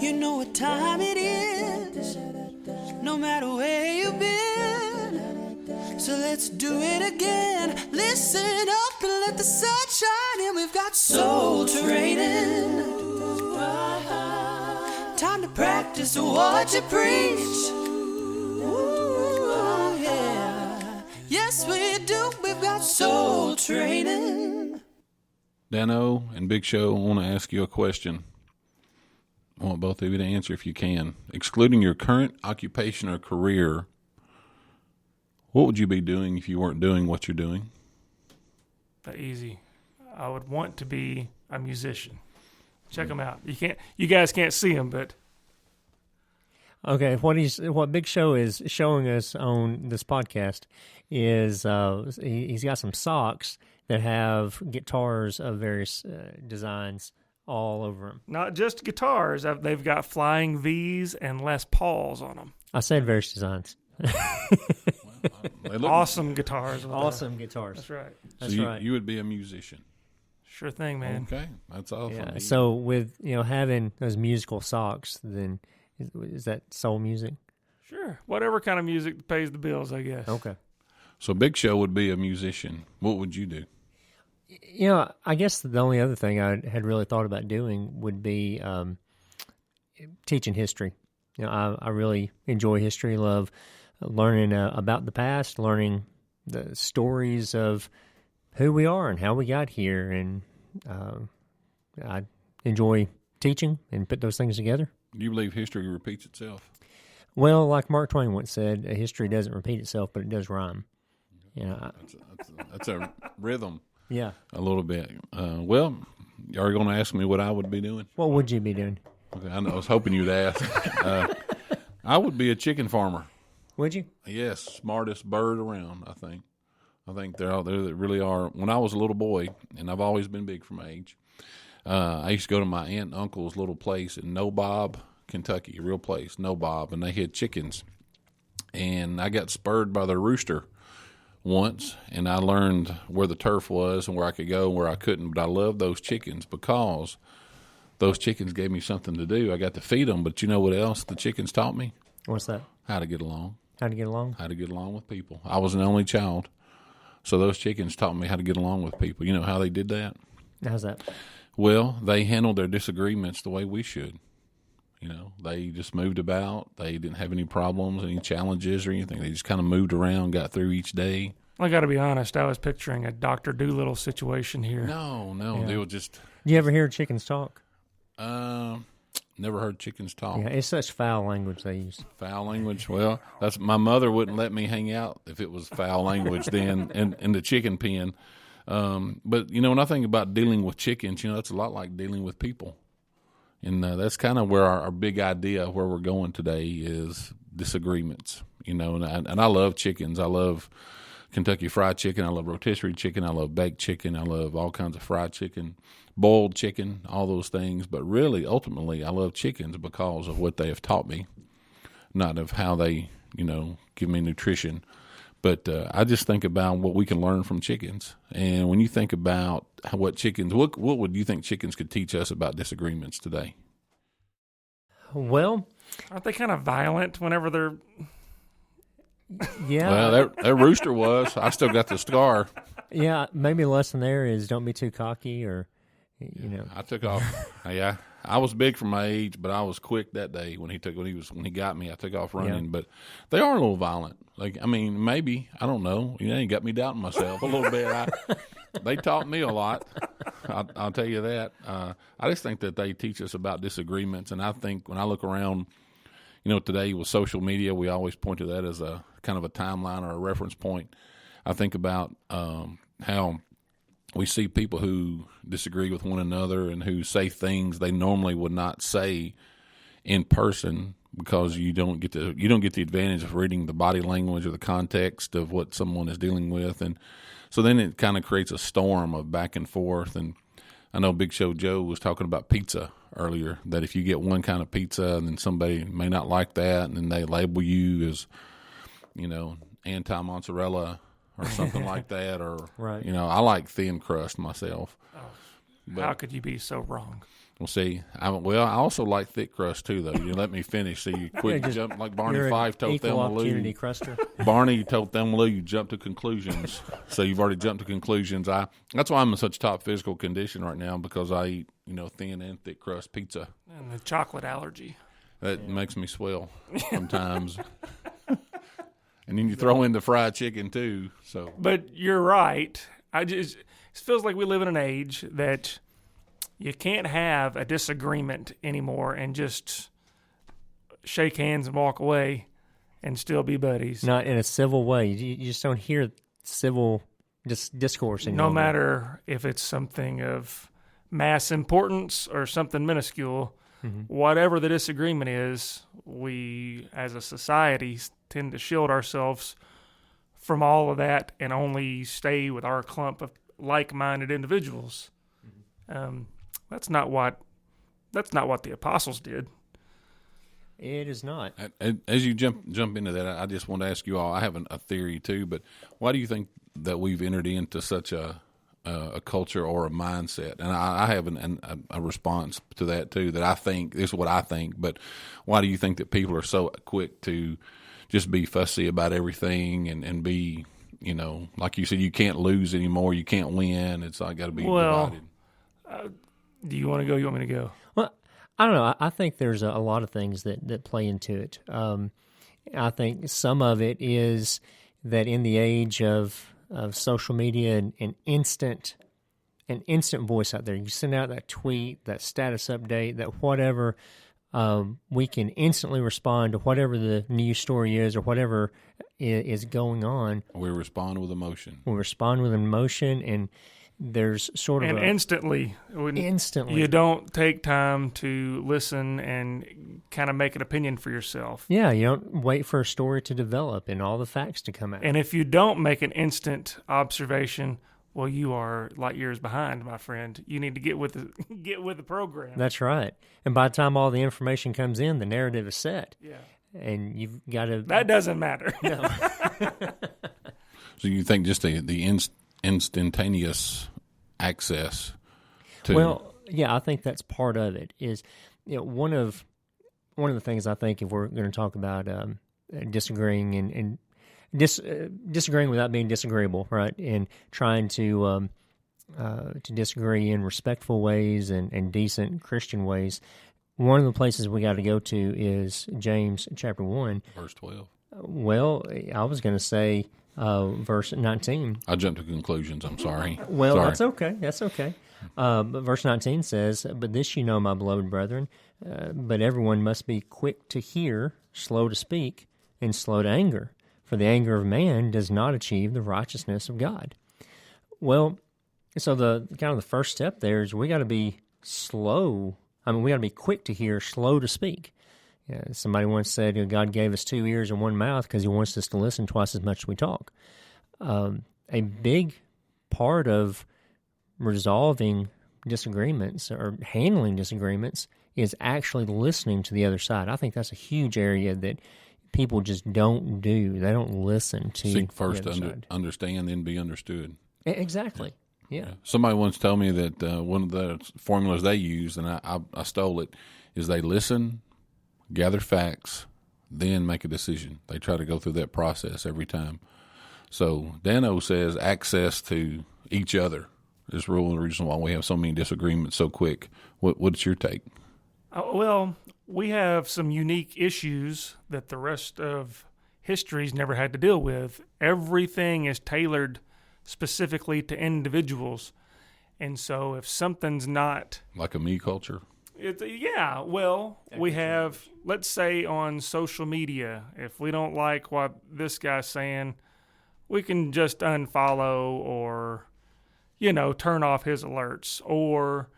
You know what time it is, no matter where you've been. So let's do it again. Listen up and let the sun shine in. We've got soul training. Time to practice what you preach. Ooh, yeah. Yes, we do. We've got soul training. Dano and Big Show, I want to ask you a question. I want both of you to answer if you can. Excluding your current occupation or career, what would you be doing if you weren't doing what you're doing? Easy. I would want to be a musician. Check them out. You guys can't see them, but okay. What Big Show is showing us on this podcast is he's got some socks that have guitars of various designs all over them. not just guitars. They've got flying V's and Les Pauls on them. I said various designs. Awesome guitars. Awesome guitars. That's right. That's so right. You would be a musician. Sure thing, man. Okay, that's awesome. Yeah. So with having those musical socks, then is that soul music? Sure. Whatever kind of music pays the bills, I guess. Okay. So Big Show would be a musician. What would you do? I guess the only other thing I had really thought about doing would be teaching history. I really enjoy history, love learning about the past, learning the stories of who we are and how we got here, and I enjoy teaching and put those things together. Do you believe history repeats itself? Well, like Mark Twain once said, history doesn't repeat itself, but it does rhyme. That's a rhythm. Yeah. A little bit. Well, are you going to ask me what I would be doing? What would you be doing? Okay, I was hoping you'd ask. I would be a chicken farmer. Would you? Yes, smartest bird around, I think. I think they're out there that really are. When I was a little boy, and I've always been big for my age, I used to go to my aunt and uncle's little place in Nobob, Kentucky, a real place, Nobob, and they had chickens. And I got spurred by their rooster once, and I learned where the turf was and where I could go and where I couldn't. But I loved those chickens because those chickens gave me something to do. I got to feed them, but you know what else the chickens taught me? What's that? How to get along. How to get along? How to get along with people. I was an only child, so those chickens taught me how to get along with people. You know how they did that? How's that? Well, they handled their disagreements the way we should. They just moved about. They didn't have any problems, any challenges or anything. They just kind of moved around, got through each day. I got to be honest, I was picturing a Dr. Doolittle situation here. No, Yeah. they were just... Do you ever hear chickens talk? Never heard chickens talk. Yeah, it's such foul language they use. Foul language? Well, my mother wouldn't let me hang out if it was foul language then in the chicken pen. But, when I think about dealing with chickens, that's a lot like dealing with people. And that's kind of where our big idea, where we're going today, is disagreements. And I love chickens. I love Kentucky Fried Chicken. I love rotisserie chicken. I love baked chicken. I love all kinds of fried chicken, boiled chicken, all those things. But really, ultimately, I love chickens because of what they have taught me, not of how they, give me nutrition. But I just think about what we can learn from chickens. And when you think about what would you think chickens could teach us about disagreements today? Well, aren't they kind of violent whenever they're... Yeah. Well, that rooster was. I still got the scar. Yeah, maybe the lesson there is don't be too cocky, or, I took off. Yeah, I was big for my age, but I was quick that day when he got me. I took off running. Yeah. But they are a little violent. Maybe, I don't know. He got me doubting myself a little bit. They taught me a lot. I'll tell you that. I just think that they teach us about disagreements, and I think when I look around, today with social media, we always point to that as a kind of a timeline or a reference point. I think about how we see people who disagree with one another and who say things they normally would not say in person because you don't get the advantage of reading the body language or the context of what someone is dealing with, and so then it kind of creates a storm of back and forth. And I know Big Show Joe was talking about pizza earlier, that if you get one kind of pizza and then somebody may not like that, and then they label you as, anti-mozzarella or something like that, or, right. I like thin crust myself. How could you be so wrong? Well, see, I also like thick crust too, though. You let me finish, so you quit jump like Barney You're Fife an told equal Thelma opportunity Lou. cruster. Barney told Thelma Lou you jump to conclusions, so you've already jumped to conclusions. That's why I'm in such top physical condition right now, because I eat thin and thick crust pizza. And the chocolate allergy. That makes me swell sometimes. And then you throw in the fried chicken too. So, But you're right. It feels like we live in an age that you can't have a disagreement anymore and just shake hands and walk away and still be buddies. Not in a civil way. You just don't hear civil discourse anymore. No matter if it's something of mass importance or something minuscule, whatever the disagreement is, we as a society tend to shield ourselves from all of that and only stay with our clump of like-minded individuals. That's not what the apostles did. It is not. as you jump into that, I just want to ask you all. I have a theory too, but why do you think that we've entered into such a culture or a mindset? And I have a response to that too. That I think this is what I think. But why do you think that people are so quick to just be fussy about everything and be, like you said, you can't lose anymore, you can't win. It's got to be divided. Do you want to go? You want me to go? Well, I don't know. I think there's a lot of things that play into it. I think some of it is that in the age of social media and an instant voice out there, you send out that tweet, that status update, that whatever, we can instantly respond to whatever the news story is or whatever is going on. We respond with emotion. We respond with emotion, and there's sort of instantly. You don't take time to listen and kind of make an opinion for yourself. Yeah, you don't wait for a story to develop and all the facts to come out. And if you don't make an instant observation, well, you are light years behind, my friend. You need to get with the program. That's right. And by the time all the information comes in, the narrative is set. Yeah. And you've got to... That doesn't matter. No. So you think just the instantaneous access to... Well, yeah, I think that's part of it. Is one of the things I think, if we're going to talk about disagreeing and disagreeing without being disagreeable, right? And trying to disagree in respectful ways and decent Christian ways. One of the places we got to go to is James chapter 1. Verse 12. Well, I was going to say verse 19. I jumped to conclusions. I'm sorry. Well, sorry. That's okay. That's okay. But verse 19 says, "But this you know, my beloved brethren, but everyone must be quick to hear, slow to speak, and slow to anger. For the anger of man does not achieve the righteousness of God." Well, so the kind of the first step there is we got to be slow. We got to be quick to hear, slow to speak. Somebody once said, God gave us 2 ears and 1 mouth because he wants us to listen twice as much as we talk. A big part of resolving disagreements or handling disagreements is actually listening to the other side. I think that's a huge area that people just don't do. They don't listen to Seek first the other to side. understand, then be understood. Exactly. Yeah. Somebody once told me that one of the formulas they use, and I stole it, is they listen, gather facts, then make a decision. They try to go through that process every time. So Dano says access to each other is really the reason why we have so many disagreements so quick. What's your take? Well, we have some unique issues that the rest of history's never had to deal with. Everything is tailored specifically to individuals. And so if something's not... Like a me culture? We have, let's say on social media, if we don't like what this guy's saying, we can just unfollow or, turn off his alerts. Or,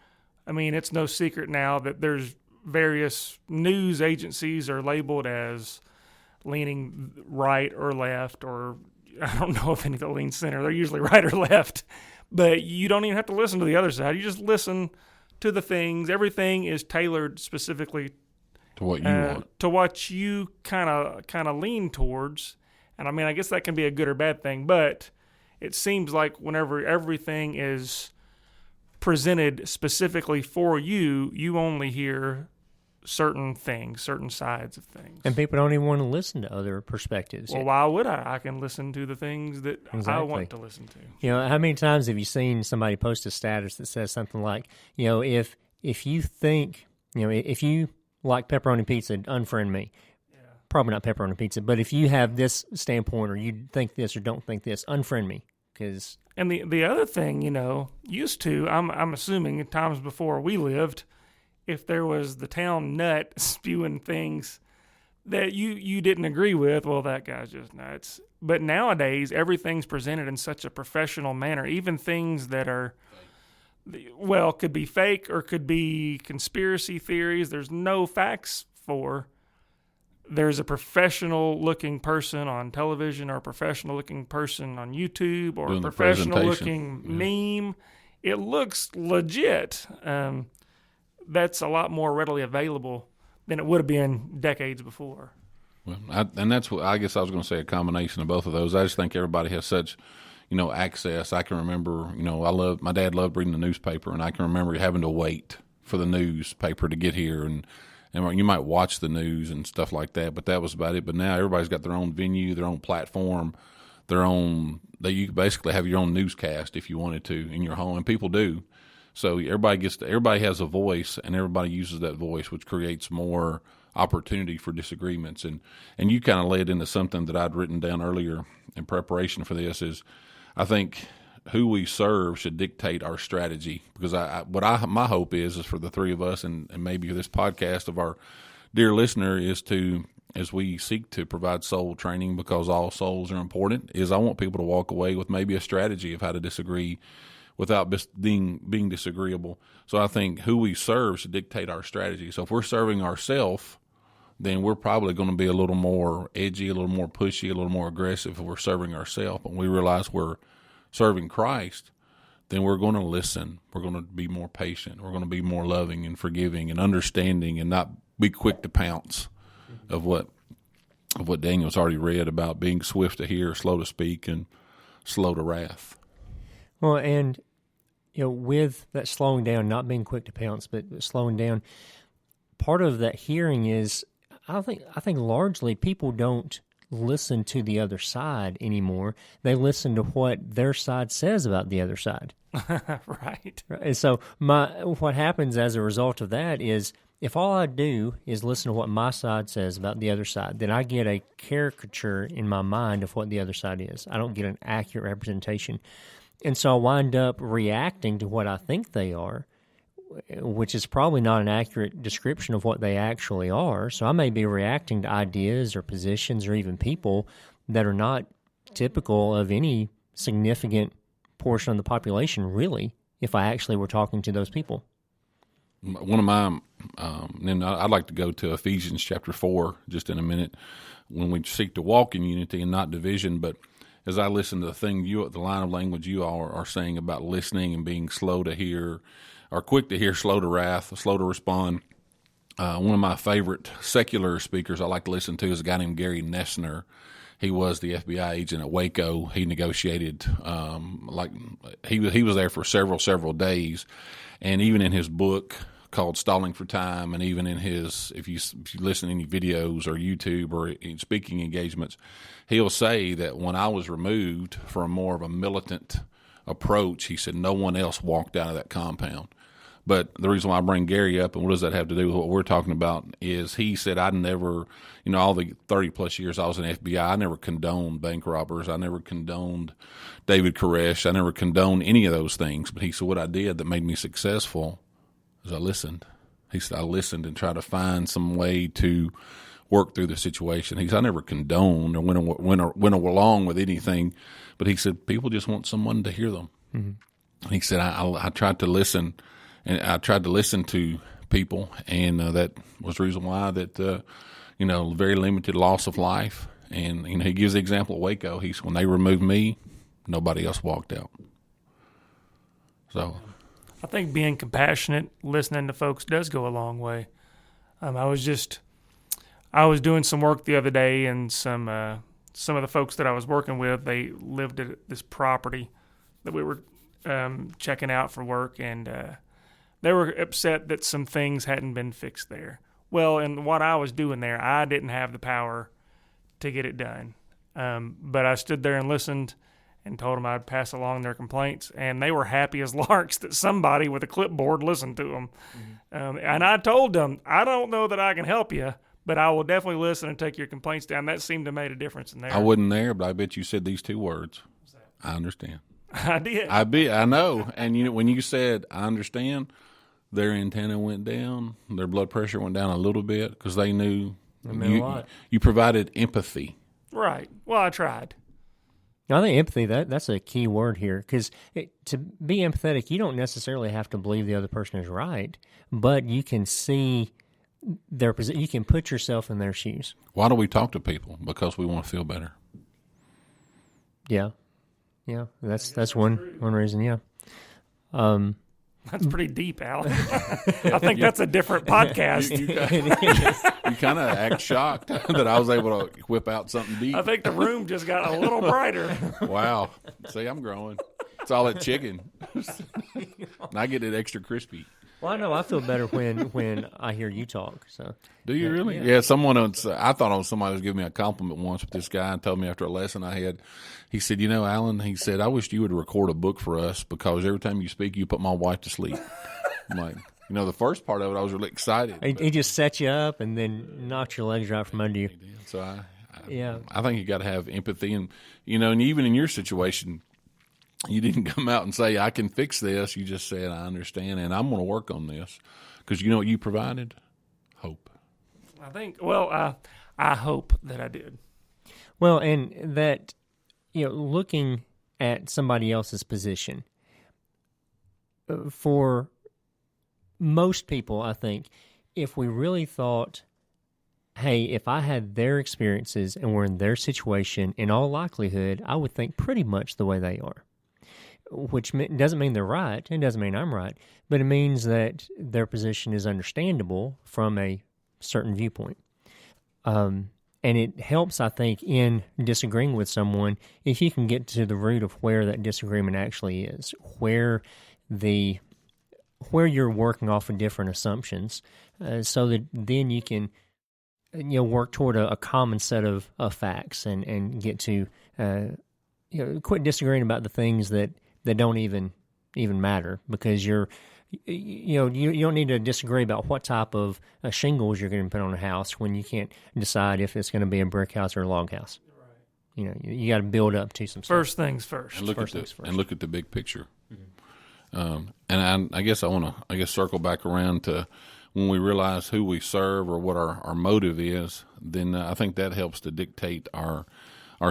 it's no secret now that there's various news agencies are labeled as leaning right or left, or I don't know if any that lean center. They're usually right or left. But you don't even have to listen to the other side. You just listen to the things. Everything is tailored specifically to what you want, to what you kind of lean towards. And I guess that can be a good or bad thing. But it seems like whenever everything is presented specifically for you, you only hear certain things, certain sides of things. And people don't even want to listen to other perspectives. Well, why would I? I can listen to the things that I Exactly. want to listen to. You know, how many times have you seen somebody post a status that says something like, you know, if you think, you know, if you like pepperoni pizza, unfriend me. Probably not pepperoni pizza, but if you have this standpoint or you think this or don't think this, unfriend me. And the other thing, you know, used to, I'm assuming in times before we lived, if there was the town nut spewing things that you didn't agree with, well, that guy's just nuts. But nowadays, everything's presented in such a professional manner, even things that are, well, could be fake or could be conspiracy theories. There's no facts for. There's a professional-looking person on television or a professional-looking person on YouTube or Doing a the professional-looking presentation. meme. It looks legit. That's a lot more readily available than it would have been decades before. Well, and that's what I guess I was going to say, a combination of both of those. I just think everybody has such, you know, access. I can remember, you know, my dad loved reading the newspaper, and I can remember having to wait for the newspaper to get here, and you might watch the news and stuff like that, but that was about it. But now everybody's got their own venue, their own platform, you can basically have your own newscast if you wanted to in your home, and people do. So everybody has a voice, and everybody uses that voice, which creates more opportunity for disagreements. And you kind of led into something that I'd written down earlier in preparation for this is, I think who we serve should dictate our strategy, because my hope is for the three of us and maybe this podcast of our dear listener is to, as we seek to provide soul training, because all souls are important, is I want people to walk away with maybe a strategy of how to disagree without being disagreeable. So I think who we serve should dictate our strategy. So if we're serving ourselves, then we're probably going to be a little more edgy, a little more pushy, a little more aggressive if we're serving ourselves. When we realize we're serving Christ, then we're going to listen. We're going to be more patient. We're going to be more loving and forgiving and understanding, and not be quick to pounce of what Daniel's already read about being swift to hear, slow to speak, and slow to wrath. Well, and you know, with that slowing down, not being quick to pounce, but slowing down, part of that hearing is, I think largely people don't listen to the other side anymore. They listen to what their side says about the other side. Right. And so what happens as a result of that is, if all I do is listen to what my side says about the other side, then I get a caricature in my mind of what the other side is. I don't get an accurate representation. And so I wind up reacting to what I think they are, which is probably not an accurate description of what they actually are. So I may be reacting to ideas or positions or even people that are not typical of any significant portion of the population, really, if I actually were talking to those people. One of my, and I'd like to go to Ephesians chapter 4 just in a minute, when we seek to walk in unity and not division. But as I listen to the line of language you all are saying about listening and being slow to hear, or quick to hear, slow to wrath, slow to respond. One of my favorite secular speakers I like to listen to is a guy named Gary Nessner. He was the FBI agent at Waco. He negotiated, he was there for several days. And even in his book called Stalling for Time, and even in his, if you listen to any videos or YouTube or speaking engagements, he'll say that when I was removed from more of a militant approach, he said no one else walked out of that compound. But the reason why I bring Gary up, and what does that have to do with what we're talking about, is he said, I never, all the 30-plus years I was in FBI, I never condoned bank robbers. I never condoned David Koresh. I never condoned any of those things. But he said, what I did that made me successful is I listened. He said, I listened and tried to find some way to work through the situation. He said, I never condoned or went along with anything. But he said, people just want someone to hear them. Mm-hmm. He said, I tried to listen. And I tried to listen to people, and that was the reason why that, very limited loss of life. And, he gives the example of Waco. He said, when they removed me, nobody else walked out. So I think being compassionate, listening to folks does go a long way. I was doing some work the other day, and some of the folks that I was working with, they lived at this property that we were checking out for work, and they were upset that some things hadn't been fixed there. Well, and what I was doing there, I didn't have the power to get it done. But I stood there and listened and told them I'd pass along their complaints, and they were happy as larks that somebody with a clipboard listened to them. And I told them, I don't know that I can help you, but I will definitely listen and take your complaints down. That seemed to make a difference in there. I wasn't there, but I bet you said these two words. I understand. I did. I know. And when you said, I understand, their antenna went down, their blood pressure went down a little bit because they knew you provided empathy. Right. Well, I tried. I think empathy, that's a key word here, because to be empathetic, you don't necessarily have to believe the other person is right, but you can see their position. You can put yourself in their shoes. Why do we talk to people? Because we want to feel better. Yeah. That's one reason. Yeah. That's pretty deep, Alan. I think that's a different podcast. You kind of act shocked that I was able to whip out something deep. I think the room just got a little brighter. Wow. See, I'm growing. It's all that chicken. And I get it extra crispy. Well, I know I feel better when I hear you talk. So, do you really? Yeah. Someone else. I thought somebody was giving me a compliment once with this guy and told me after a lesson I had. He said, Alan, he said, I wish you would record a book for us because every time you speak, you put my wife to sleep. I'm like, the first part of it, I was really excited. He just set you up and then knocked your legs right from under you. So I think you got to have empathy, and and even in your situation, you didn't come out and say, I can fix this. You just said, I understand, and I'm going to work on this. Because you know what you provided? Hope. I hope that I did. Well, and that, looking at somebody else's position, for most people, I think, if we really thought, hey, if I had their experiences and were in their situation, in all likelihood, I would think pretty much the way they are. Which doesn't mean they're right, it doesn't mean I'm right, but it means that their position is understandable from a certain viewpoint. And it helps, I think, in disagreeing with someone if you can get to the root of where that disagreement actually is, where you're working off of different assumptions, so that then you can work toward a common set of facts and get to quit disagreeing about the things that don't even matter, because you don't need to disagree about what type of shingles you're going to put on a house when you can't decide if it's going to be a brick house or a log house. Right. You got to build up to some first stuff. Things first. And look at the big picture. And I guess I want to circle back around to when we realize who we serve or what our motive is. Then I think that helps to dictate our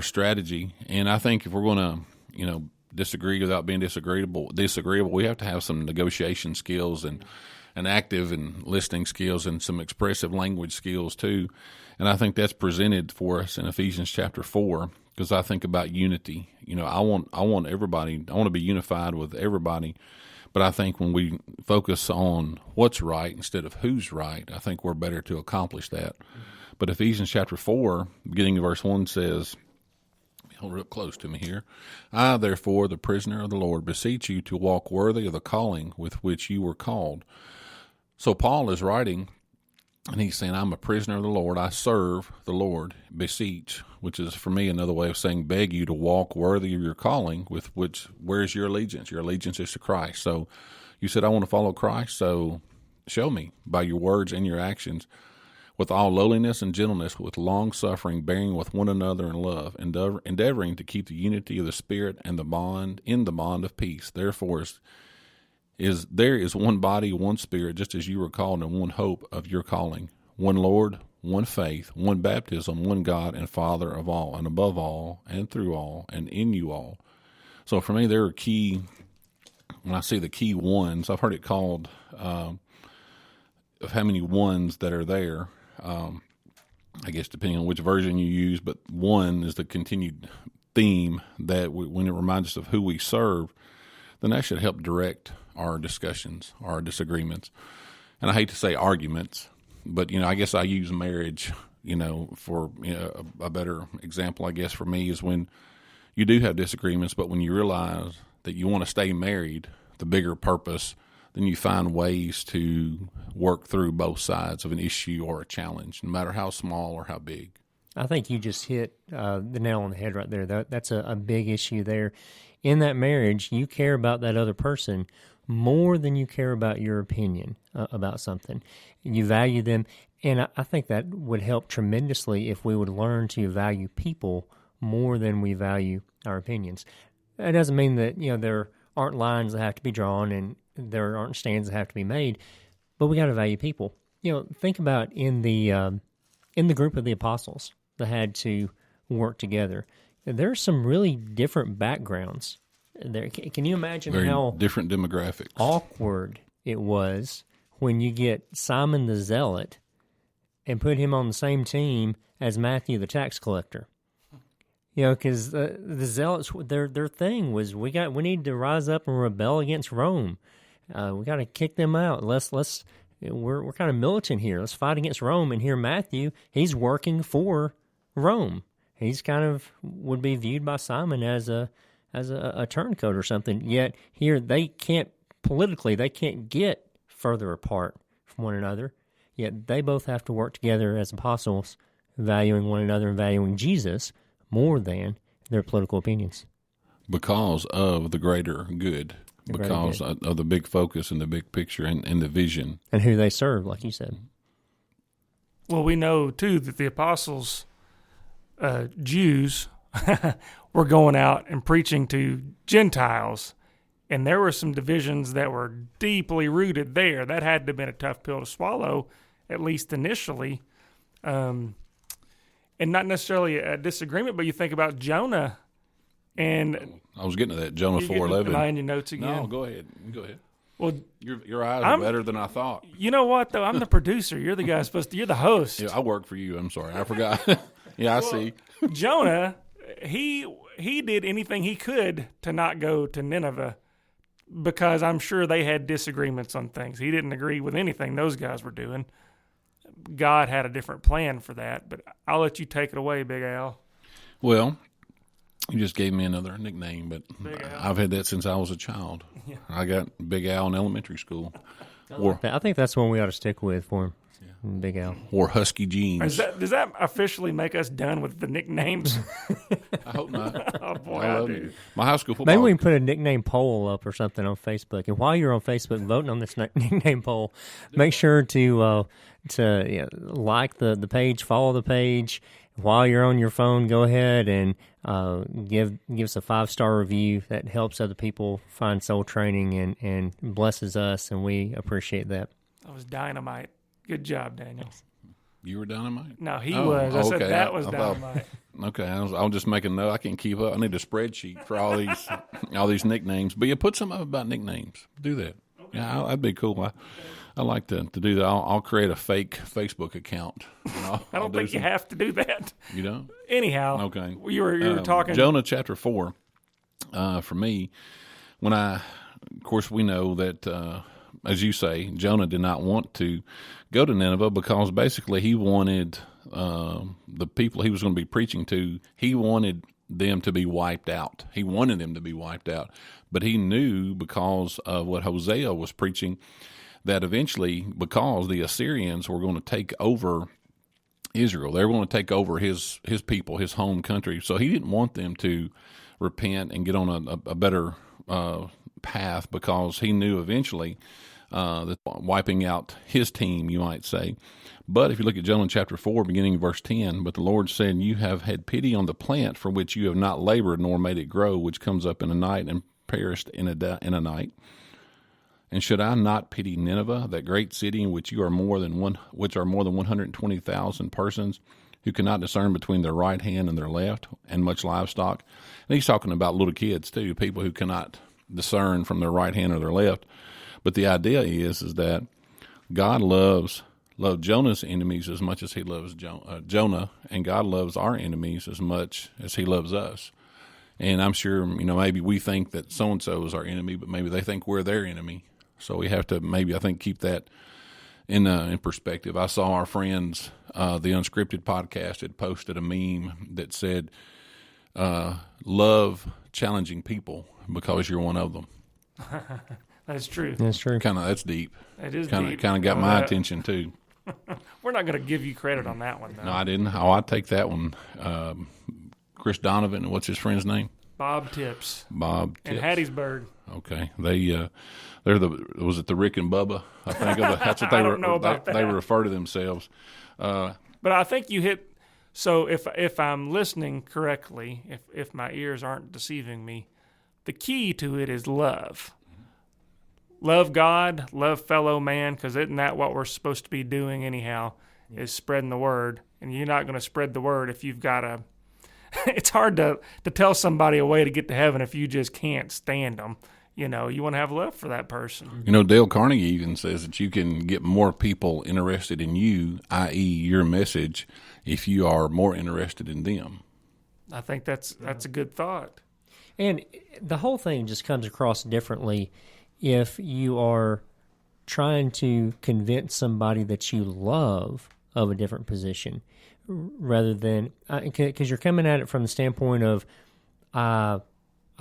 strategy. And I think if we're going to disagree without being disagreeable, we have to have some negotiation skills and active and listening skills and some expressive language skills too. And I think that's presented for us in Ephesians chapter 4, because I think about unity. I want everybody, I want to be unified with everybody. But I think when we focus on what's right instead of who's right, I think we're better to accomplish that. But Ephesians chapter 4, beginning of verse 1 says, hold real close to me here. I, therefore, the prisoner of the Lord, beseech you to walk worthy of the calling with which you were called. So Paul is writing, and he's saying, I'm a prisoner of the Lord. I serve the Lord. Beseech, which is for me another way of saying beg you to walk worthy of your calling, with which, where's your allegiance? Your allegiance is to Christ. So you said, I want to follow Christ, so show me by your words and your actions, with all lowliness and gentleness, with long-suffering, bearing with one another in love, endeavoring to keep the unity of the Spirit and the bond of peace. Therefore, there is one body, one Spirit, just as you were called in one hope of your calling, one Lord, one faith, one baptism, one God and Father of all, and above all, and through all, and in you all. So for me, there are key, when I see the key ones, I've heard it called of how many ones that are there. I guess depending on which version you use, but one is the continued theme that when it reminds us of who we serve, then that should help direct our discussions, our disagreements. And I hate to say arguments, but, I guess I use marriage, for a better example, I guess, for me is when you do have disagreements, but when you realize that you want to stay married, the bigger purpose, then you find ways to work through both sides of an issue or a challenge, no matter how small or how big. I think you just hit the nail on the head right there. That's a big issue there. In that marriage, you care about that other person more than you care about your opinion about something. You value them, and I think that would help tremendously if we would learn to value people more than we value our opinions. That doesn't mean that there aren't lines that have to be drawn and there aren't stands that have to be made, but we got to value people. Think about in the group of the apostles that had to work together. There's some really different backgrounds there. Can you imagine Very how different demographics. awkward it was when you get Simon the Zealot and put him on the same team as Matthew the tax collector? Because the Zealots, their thing was we need to rise up and rebel against Rome. We got to kick them out. We're kind of militant here. Let's fight against Rome. And here Matthew, he's working for Rome. He's kind of would be viewed by Simon as a turncoat or something. Yet here they can't get further apart from one another. Yet they both have to work together as apostles, valuing one another and valuing Jesus more than their political opinions. Because of the greater good. Because of the big focus and the big picture and the vision. And who they serve, like you said. Well, we know, too, that the apostles, Jews, were going out and preaching to Gentiles. And there were some divisions that were deeply rooted there. That had to have been a tough pill to swallow, at least initially. And not necessarily a disagreement, but you think about Jonah. And I was getting to that, Jonah 4:11. Am I in your notes again? No, go ahead. Go ahead. Well, your eyes are better than I thought. You know what, though? I'm the producer. You're the guy you're the host. Yeah, I work for you. I'm sorry. I forgot. Yeah, I see. Jonah, he did anything he could to not go to Nineveh because I'm sure they had disagreements on things. He didn't agree with anything those guys were doing. God had a different plan for that, but I'll let you take it away, Big Al. Well, you just gave me another nickname, but I've had that since I was a child. Yeah. I got Big Al in elementary school. I think that's one we ought to stick with for him. Yeah. Big Al. Wore husky jeans. Does that officially make us done with the nicknames? I hope not. Oh, boy, I love do. you. My high school football. Maybe we can put a nickname poll up or something on Facebook. And while you're on Facebook voting on this nickname poll, make sure to like the page, follow the page. While you're on your phone, go ahead and give us a 5-star review. That helps other people find soul training and blesses us, and we appreciate that. That was dynamite. Good job, Daniel. You were dynamite? No, he was. I said that was I dynamite. Okay, I'll just make a note. I can't keep up. I need a spreadsheet for all these nicknames. But you put some up about nicknames. Do that. Okay. Yeah, that'd be cool. I like to do that. I'll create a fake Facebook account. I don't think you have to do that. You don't? Anyhow. Okay. You were talking. Jonah chapter 4, for me, of course, we know that, as you say, Jonah did not want to go to Nineveh because basically he wanted the people he was going to be preaching to, he wanted them to be wiped out. He wanted them to be wiped out. But he knew because of what Hosea was preaching that eventually, because the Assyrians were going to take over Israel, they were going to take over his people, his home country. So he didn't want them to repent and get on a better path because he knew eventually that wiping out his team, you might say. But if you look at Jonah chapter 4, beginning in verse 10, but the Lord said, you have had pity on the plant for which you have not labored nor made it grow, which comes up in a night and perished in a night. And should I not pity Nineveh, that great city in which are more than 120,000 persons who cannot discern between their right hand and their left, and much livestock? And he's talking about little kids too, people who cannot discern from their right hand or their left. But the idea is that God loved Jonah's enemies as much as he loves Jonah, and God loves our enemies as much as he loves us. And I'm sure, maybe we think that so-and-so is our enemy, but maybe they think we're their enemy. So we have to keep that in perspective. I saw our friends, the Unscripted podcast, had posted a meme that said, love challenging people, because you're one of them. That's true. That's true. That's deep. It is Kind deep. of got my attention too. We're not going to give you credit on that one, though. No, I didn't. Oh, I take that one. Chris Donovan. What's his friend's name? Bob Tips. Bob In Tips. Hattiesburg. Okay, they're was it the Rick and Bubba? I think that's what I don't know about they that. refer to themselves. But I think you hit. So if I'm listening correctly, if my ears aren't deceiving me, the key to it is love. Love God, love fellow man, because isn't that what we're supposed to be doing anyhow? Is spreading the word, and you're not going to spread the word if you've got a. It's hard to tell somebody a way to get to heaven if you just can't stand them. You want to have love for that person. Dale Carnegie even says that you can get more people interested in you, i.e., your message, if you are more interested in them. I think that's a good thought. And the whole thing just comes across differently if you are trying to convince somebody that you love of a different position, rather than because you're coming at it from the standpoint of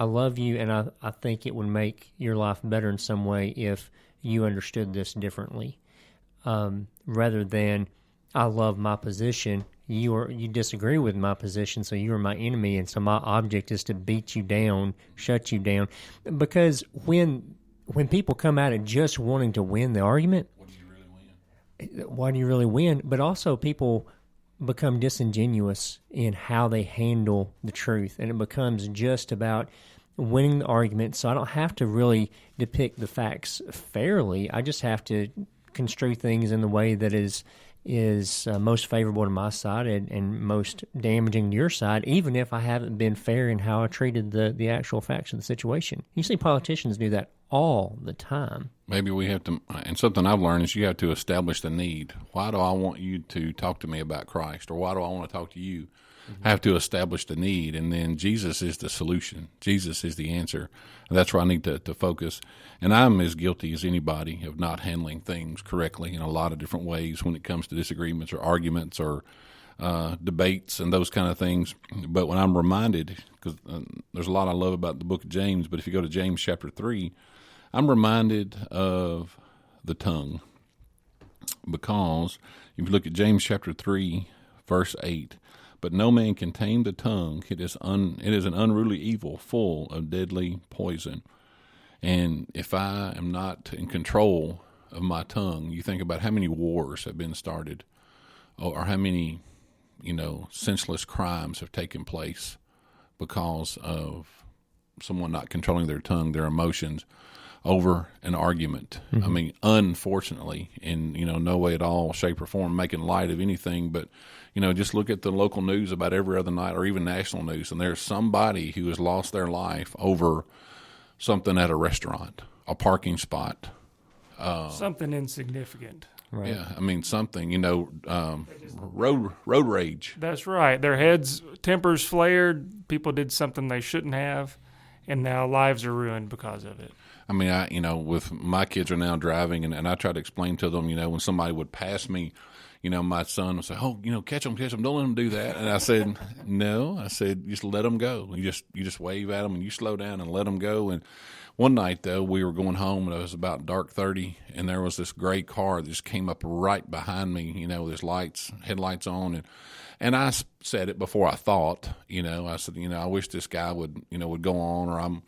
I love you, and I think it would make your life better in some way if you understood this differently, rather than I love my position. You disagree with my position, so you are my enemy, and so my object is to beat you down, shut you down. Because when people come at it just wanting to win the argument, what do you really win? Why do you really win? But also people become disingenuous in how they handle the truth, and it becomes just about winning the argument. So I don't have to really depict the facts fairly. I just have to construe things in the way that is most favorable to my side and most damaging to your side, even if I haven't been fair in how I treated the actual facts of the situation. You see politicians do that all the time. Maybe we have to, and something I've learned is you have to establish the need. Why do I want you to talk to me about Christ, or why do I want to talk to you? I have to establish the need, and then Jesus is the solution. Jesus is the answer. And that's where I need to focus. And I'm as guilty as anybody of not handling things correctly in a lot of different ways when it comes to disagreements or arguments or debates and those kind of things. But when I'm reminded, because there's a lot I love about the book of James, but if you go to James chapter 3, I'm reminded of the tongue. Because if you look at James chapter 3, verse 8, but no man can tame the tongue. It is an unruly evil, full of deadly poison. And if I am not in control of my tongue, you think about how many wars have been started, or how many, senseless crimes have taken place because of someone not controlling their tongue, their emotions, over an argument. Mm-hmm. I mean, unfortunately, in no way at all, shape, or form making light of anything, but just look at the local news about every other night, or even national news, and there's somebody who has lost their life over something at a restaurant, a parking spot, something insignificant. Right. Yeah, I mean something. Road rage. That's right. Their tempers flared. People did something they shouldn't have, and now lives are ruined because of it. I mean, with my kids are now driving, and I try to explain to them, when somebody would pass me, my son would say, "Oh, catch them, don't let them do that." And I said, "No," I said, "just let them go. You just wave at them and you slow down and let them go." And one night though, we were going home, and it was about dark 30, and there was this gray car that just came up right behind me, with his headlights on, and I said it before I thought, I said, I wish this guy would go on, or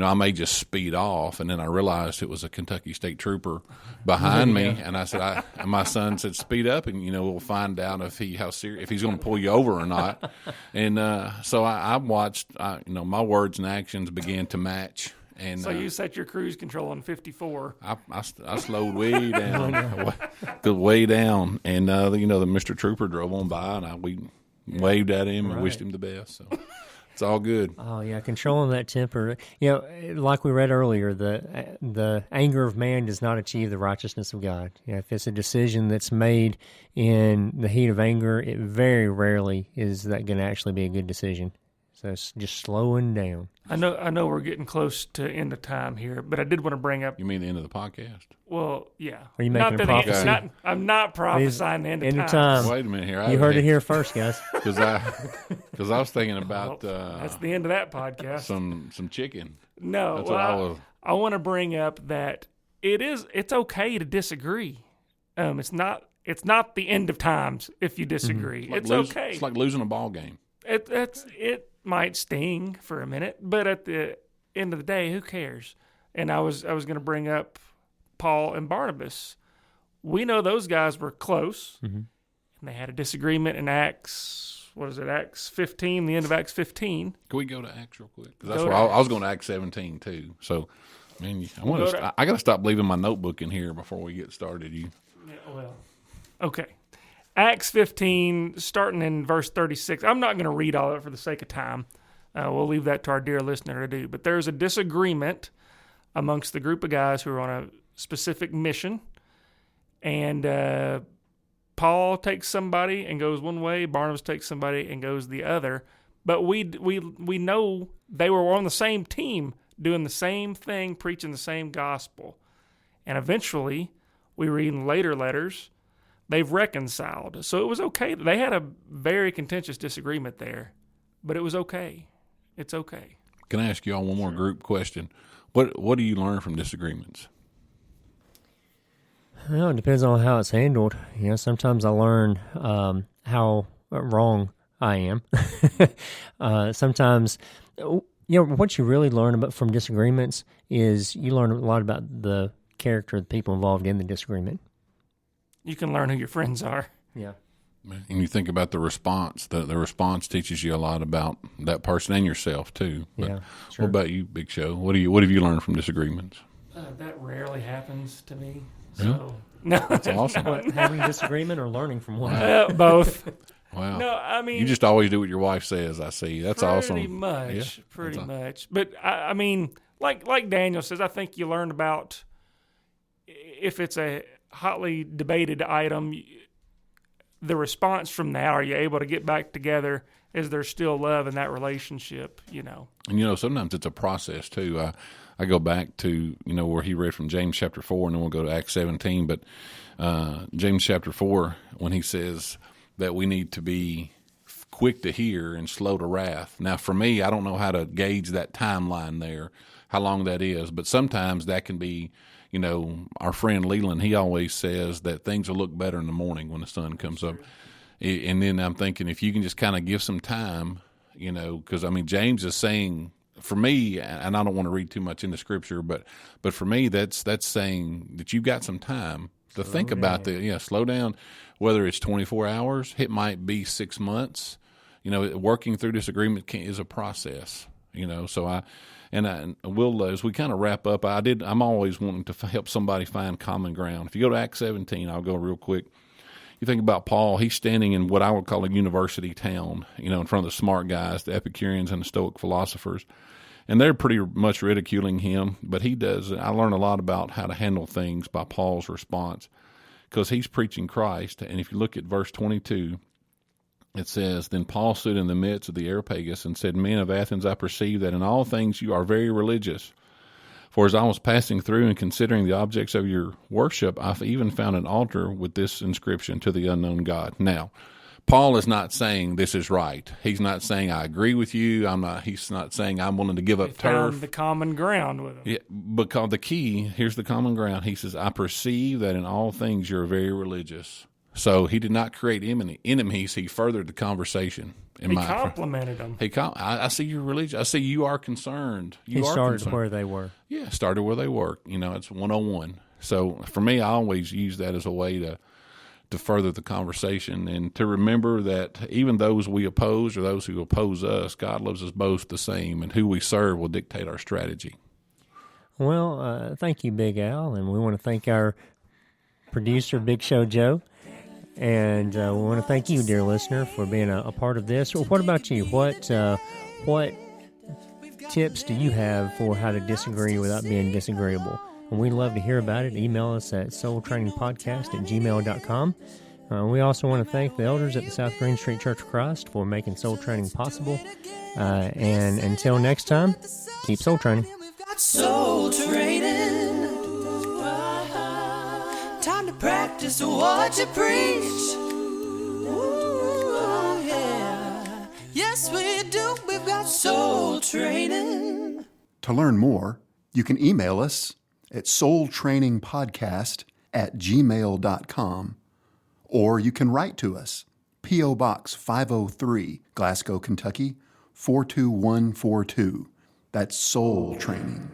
I may just speed off. And then I realized it was a Kentucky State Trooper behind me. And I said, and my son said, speed up, and, we'll find out if he's going to pull you over or not. And, so I watched, my words and actions began to match. And, so you set your cruise control on 54. I slowed way down, way down, and the Mr. Trooper drove on by, and we waved at him and wished him the best. So it's all good. Oh yeah, controlling that temper. Like we read earlier, the anger of man does not achieve the righteousness of God. If it's a decision that's made in the heat of anger, it very rarely is that going to actually be a good decision. So it's just slowing down. I know we're getting close to end of time here, but I did want to bring up. You mean the end of the podcast? Well, yeah. Are you making a prophecy? I'm not prophesying the end of time. Wait a minute here. You heard it here first, guys. Because I was thinking about that's the end of that podcast. Some chicken. No, well, I want to bring up that it's okay to disagree. It's not the end of times if you disagree. It's okay. It's like losing a ball game. It might sting for a minute, but at the end of the day, who cares? And I was going to bring up Paul and Barnabas. We know those guys were close, and they had a disagreement in Acts 15, the end of Acts 15. Can we go to Acts real quick? Because that's where I was going to Acts 17 too. So, man, I got to stop leaving my notebook in here before we get started. Okay. Acts 15, starting in verse 36. I'm not going to read all of it for the sake of time. We'll leave that to our dear listener to do. But there's a disagreement amongst the group of guys who are on a specific mission. And Paul takes somebody and goes one way. Barnabas takes somebody and goes the other. But we know they were on the same team, doing the same thing, preaching the same gospel. And eventually, we read in later letters, they've reconciled. So it was okay. They had a very contentious disagreement there, but it was okay. It's okay. Can I ask you all one more group question? What do you learn from disagreements? Well, it depends on how it's handled. Sometimes I learn how wrong I am. Sometimes, what you really learn from disagreements is you learn a lot about the character of the people involved in the disagreement. You can learn who your friends are. Yeah. And you think about the response. The response teaches you a lot about that person and yourself too. But yeah, sure. What about you, Big Show? What have you learned from disagreements? That rarely happens to me. So Yeah. no, That's awesome. What, having a disagreement or learning from one? Both. Wow. No, I mean, you just always do what your wife says. I see. That's awesome. Pretty much. But I mean, like Daniel says, I think you learn about if it's a hotly debated item, the response from that. Are you able to get back together? Is there still love in that relationship? And sometimes it's a process too. I go back to where he read from James chapter 4, and then we'll go to Acts 17. But James chapter 4, when he says that we need to be quick to hear and slow to wrath. Now, for me, I don't know how to gauge that timeline there, how long that is. But sometimes that can be, our friend Leland, he always says that things will look better in the morning when the sun comes up. And then I'm thinking if you can just kind of give some time, because, James is saying, for me, and I don't want to read too much into Scripture, but for me, that's saying that you've got some time to think about slow down, whether it's 24 hours, it might be 6 months. Working through disagreement is a process, so we'll, as we kind of wrap up, I'm always wanting to help somebody find common ground. If you go to Acts 17, I'll go real quick. You think about Paul, he's standing in what I would call a university town, in front of the smart guys, the Epicureans and the Stoic philosophers. And they're pretty much ridiculing him, but I learn a lot about how to handle things by Paul's response, because he's preaching Christ. And if you look at verse 22, it says, "Then Paul stood in the midst of the Areopagus and said, 'Men of Athens, I perceive that in all things you are very religious. For as I was passing through and considering the objects of your worship, I've even found an altar with this inscription, to the unknown God.'" Now, Paul is not saying this is right. He's not saying I agree with you. He's not saying I'm willing to give up turf. Found the common ground with him. Yeah, because here's the common ground. He says, "I perceive that in all things you're very religious." So he did not create enemies. He furthered the conversation. He complimented them. I see you're religious. I see you are concerned. He started where they were. Yeah, started where they were. It's 101. So for me, I always use that as a way to further the conversation and to remember that even those we oppose or those who oppose us, God loves us both the same, and who we serve will dictate our strategy. Well, thank you, Big Al, and we want to thank our producer, Big Show Joe. And we want to thank you, dear listener, for being a part of this. Well, what about you? What tips do you have for how to disagree without being disagreeable? And we'd love to hear about it. Email us at soultrainingpodcast@gmail.com. We also want to thank the elders at the South Green Street Church of Christ for making soul training possible. And until next time, keep soul training. We've got soul training. Time to practice what you preach. Ooh, yeah. Yes, we do. We've got soul training. To learn more, you can email us at soultrainingpodcast@gmail.com, or you can write to us, P.O. Box 503, Glasgow, Kentucky, 42142. That's Soul Training.